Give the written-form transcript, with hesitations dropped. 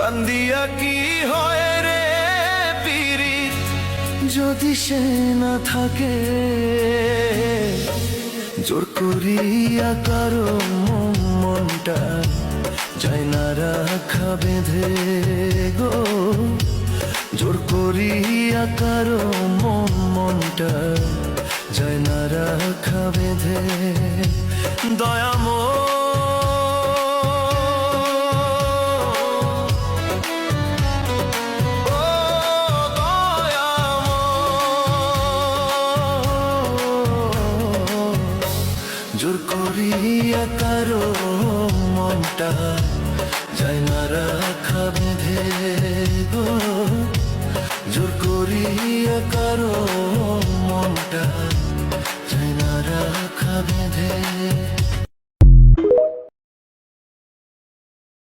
কান্দিয়া কি হয় রে পীড়িত যদি সে না থাকে, জোর করিয়া কারো মনটা যায় না রাখা বেঁধে গো, জোর করিয়া কারো মনটা যায় না রাখা বেঁধে। দয়াময় জোর করিয়া কারো মনটা যায় না রাখা বেঁধে গো, জোর করিয়া কারো মনটা যায় না রাখা বেঁধে।